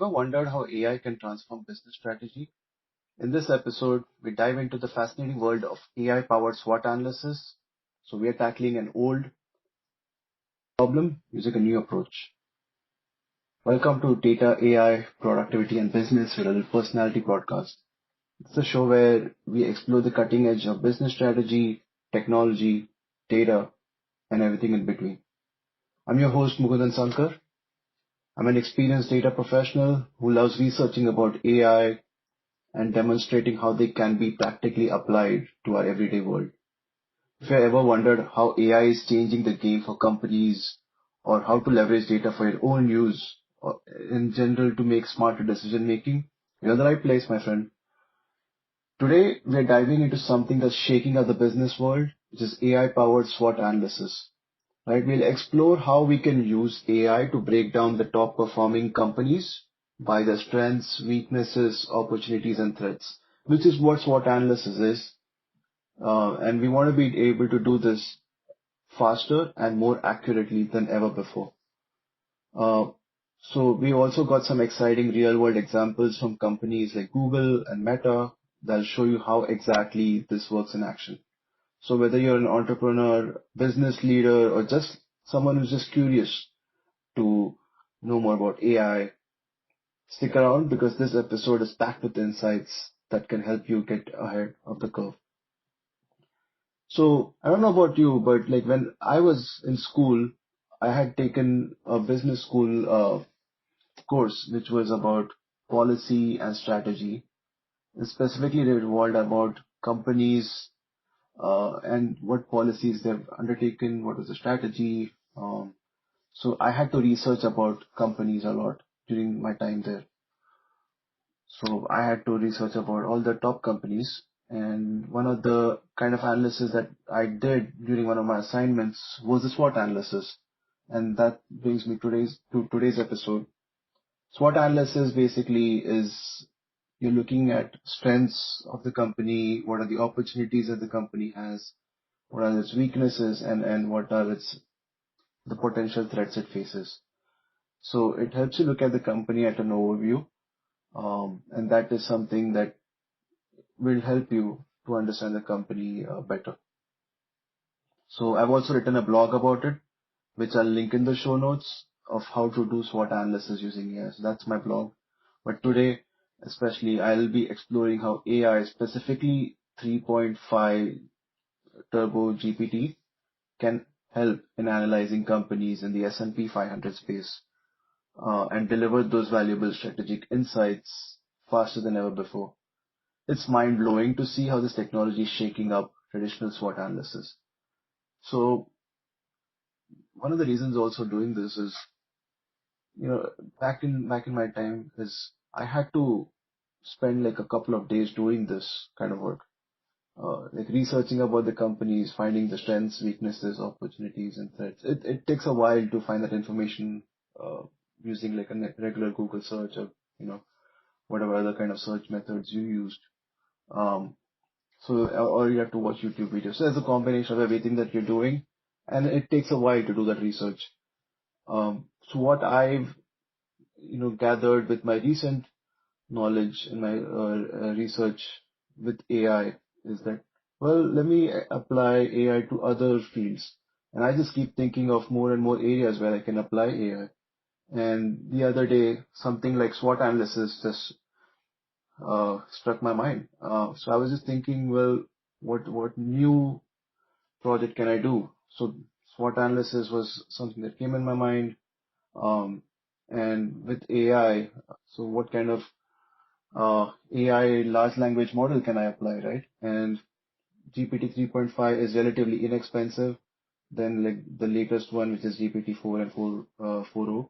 ever wondered how AI can transform business strategy? In this episode, we dive into the fascinating world of AI-powered SWOT analysis. So we are tackling an old problem using a new approach. Welcome to Data, AI, Productivity and Business with a Personality podcast. It's a show where we explore the cutting edge of business strategy, technology, data, and everything in between. I'm your host, Mukundan Sankar. I'm an experienced data professional who loves researching about AI and demonstrating how they can be practically applied to our everyday world. If you ever wondered how AI is changing the game for companies or how to leverage data for your own use or in general to make smarter decision making, you're in the right place, my friend. Today, we're diving into something that's shaking up the business world, which is AI-powered SWOT analysis. Right? We'll explore how we can use AI to break down the top performing companies by their strengths, weaknesses, opportunities, and threats, which is what SWOT analysis is. And we want to be able to do this faster and more accurately than ever before. So we also got some exciting real world examples from companies like Google and Meta that'll show you how exactly this works in action. So whether you're an entrepreneur, business leader, or just someone who's just curious to know more about AI, stick around because this episode is packed with insights that can help you get ahead of the curve. So I don't know about you, but like when I was in school, I had taken a business school course which was about policy and strategy. And specifically, it revolved about companies and what policies they've undertaken, what was the strategy. So I had to research about companies a lot during my time there. So I had to research about all the top companies. And one of the kind of analysis that I did during one of my assignments was the SWOT analysis. And that brings me to today's episode. SWOT analysis basically is you're looking at strengths of the company, what are the opportunities that the company has, what are its weaknesses, and what are the potential threats it faces. So it helps you look at the company at an overview, and that is something that will help you to understand the company better. So I've also written a blog about it, which I'll link in the show notes of how to do SWOT analysis using AI. So that's my blog. But today, especially, I'll be exploring how AI, specifically 3.5 Turbo GPT, can help in analyzing companies in the S&P 500 space and deliver those valuable strategic insights faster than ever before. It's mind-blowing to see how this technology is shaking up traditional SWOT analysis. So one of the reasons also doing this is, back in my time is I had to spend like a couple of days doing this kind of work, like researching about the companies, finding the strengths, weaknesses, opportunities, and threats. It takes a while to find that information using like a regular Google search or whatever other kind of search methods you used. Um, or you have to watch YouTube videos. So there's a combination of everything that you're doing, and it takes a while to do that research. So what I've gathered with my recent knowledge and my research with AI is that, well, let me apply AI to other fields. And I just keep thinking of more and more areas where I can apply AI. And the other day, something like SWOT analysis just struck my mind. So I was just thinking, well, what new project can I do? So SWOT analysis was something that came in my mind. And with AI, so what kind of AI large language model can I apply, right? And GPT 3.5 is relatively inexpensive than like the latest one, which is GPT 4 and 4.0.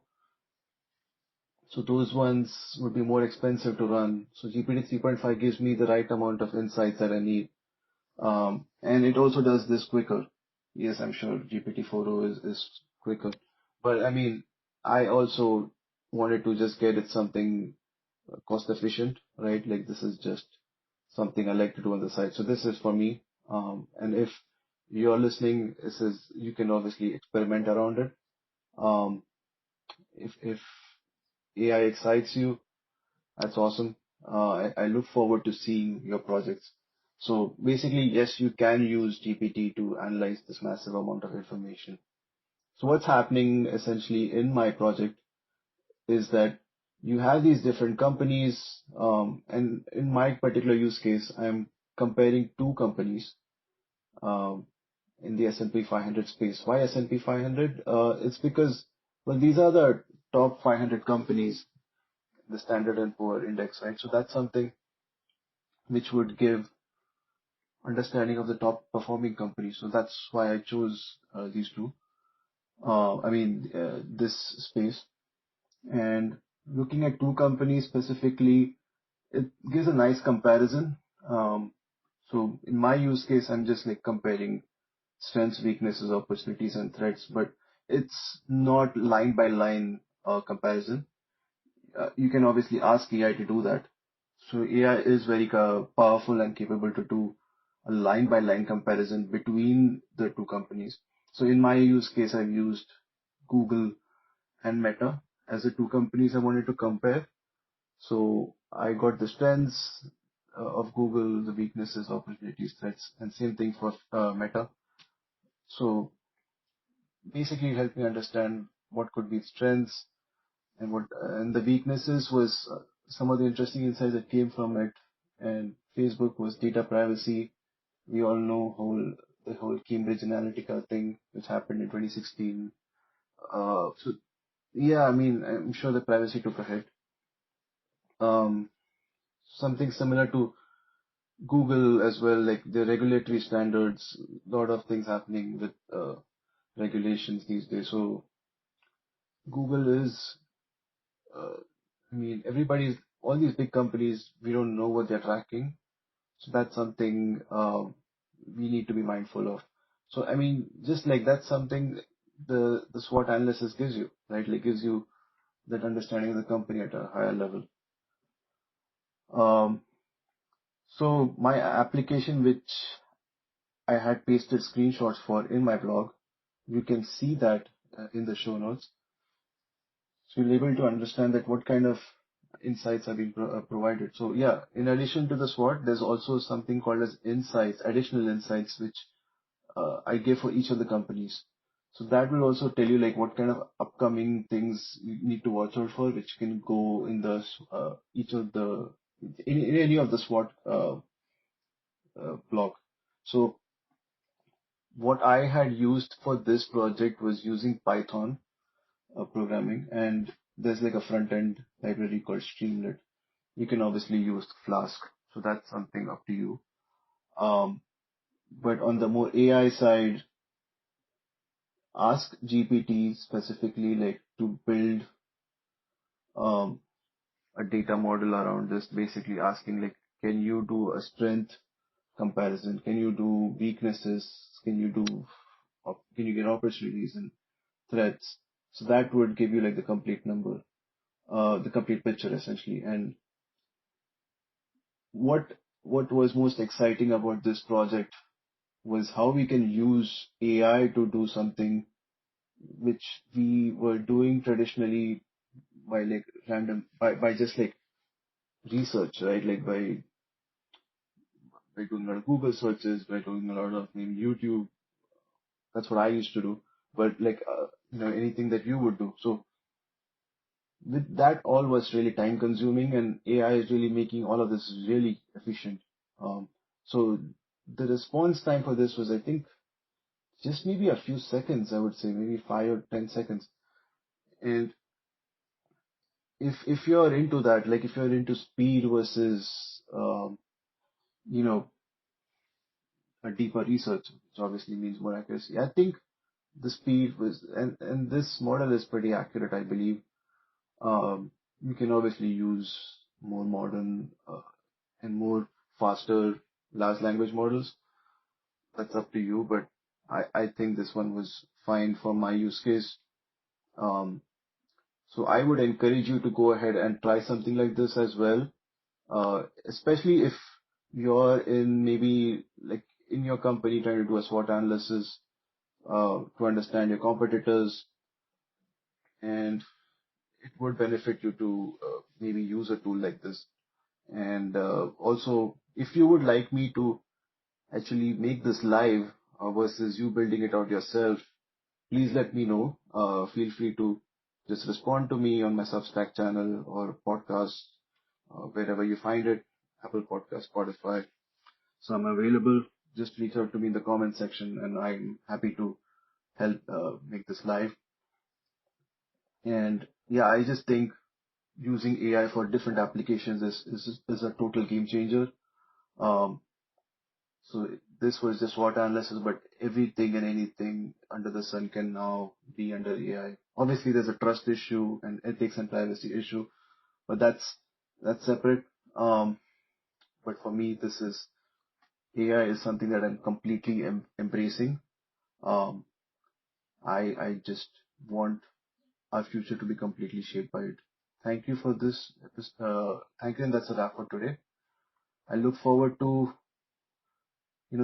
So those ones would be more expensive to run. So GPT 3.5 gives me the right amount of insights that I need. And it also does this quicker. Yes, I'm sure GPT 4.0 is quicker. But I mean, I also wanted to just get it something cost efficient, right? Like this is just something I like to do on the side. So this is for me. And if you're listening, you can obviously experiment around it. If AI excites you, That's awesome. I look forward to seeing your projects. So basically, yes, you can use GPT to analyze this massive amount of information. So what's happening essentially in my project is that you have these different companies, and in my particular use case, I'm comparing two companies um, in the S&P 500 space. Why S&P 500? It's because, well, these are the top 500 companies, the Standard and Poor index, right? So that's something which would give understanding of the top performing companies. So that's why I chose these two. This space. And looking at two companies specifically, it gives a nice comparison. So in my use case, I'm just like comparing strengths, weaknesses, opportunities, and threats, but it's not line by line comparison. You can obviously ask AI to do that. So AI is very powerful and capable to do a line by line comparison between the two companies. So in my use case, I've used Google and Meta as the two companies I wanted to compare. So I got the strengths of Google, the weaknesses, opportunities, threats, and same thing for Meta. So basically, it helped me understand what could be strengths and what and the weaknesses was some of the interesting insights that came from it. And Facebook was data privacy. We all know the whole Cambridge Analytica thing, which happened in 2016. So yeah, I mean, I'm sure the privacy took a hit. Um, Something similar to Google as well, like the regulatory standards, a lot of things happening with regulations these days. So Google is, everybody's, all these big companies, we don't know what they're tracking. So that's something we need to be mindful of. So, just like that's something the SWOT analysis gives you, right? Like gives you that understanding of the company at a higher level. Um, so my application, which I had pasted screenshots for in my blog, you can see that in the show notes. So you'll be able to understand that what kind of insights are being provided. So yeah, in addition to the SWOT, there's also something called as insights, additional insights, which I give for each of the companies. So that will also tell you like what kind of upcoming things you need to watch out for, which can go in the each of the in any of the SWOT block. So what I had used for this project was using Python programming, and there's like a front end library called Streamlit. You can obviously use Flask, so that's something up to you. Um, but on the more AI side, ask GPT specifically like to build um, a data model around this, basically asking like, can you do a strength comparison? Can you do weaknesses? Can you get opportunities and threats? So that would give you like the complete number, the complete picture essentially. And what what was most exciting about this project was how we can use AI to do something which we were doing traditionally by like by just like research, right? Like by doing a lot of Google searches, by doing a lot of maybe YouTube. That's what I used to do. But like anything that you would do. So with that all was really time consuming, and AI is really making all of this really efficient. So the response time for this was, I think, just maybe a few seconds, I would say, maybe 5 or 10 seconds. And if you're into that, like if you're into speed versus you know a deeper research, which obviously means more accuracy, I think the speed was and this model is pretty accurate, I believe. You can obviously use more modern and more faster large language models. That's up to you, but I think this one was fine for my use case. Um, so I would encourage you to go ahead and try something like this as well, especially if you're in maybe like in your company trying to do a SWOT analysis to understand your competitors. And it would benefit you to maybe use a tool like this. And also, if you would like me to actually make this live versus you building it out yourself, please let me know. Feel free to just respond to me on my Substack channel or podcast, wherever you find it, Apple Podcast, Spotify. So I'm available. Just reach out to me in the comment section, and I'm happy to help make this live. And yeah, I just think using AI for different applications is a total game changer. Um, so this was just SWOT analysis, but everything and anything under the sun can now be under AI. Obviously, there's a trust issue and ethics and privacy issue, but that's separate. But for me, this is AI is something that I'm completely embracing. Um, I just want our future to be completely shaped by it. Thank you for this. Thank you, and that's a wrap for today. I look forward to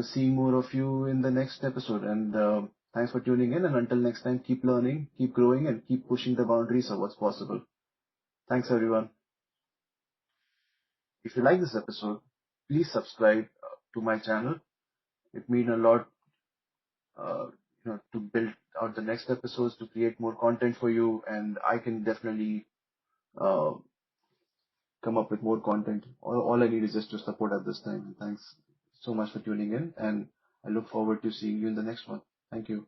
seeing more of you in the next episode. And thanks for tuning in. And until next time, keep learning, keep growing, and keep pushing the boundaries of what's possible. Thanks, everyone. If you like this episode, please subscribe to my channel. It means a lot, to build out the next episodes, to create more content for you, and I can definitely uh, come up with more content. All I need is just to support at this time. Thanks so much for tuning in, and I look forward to seeing you in the next one. Thank you.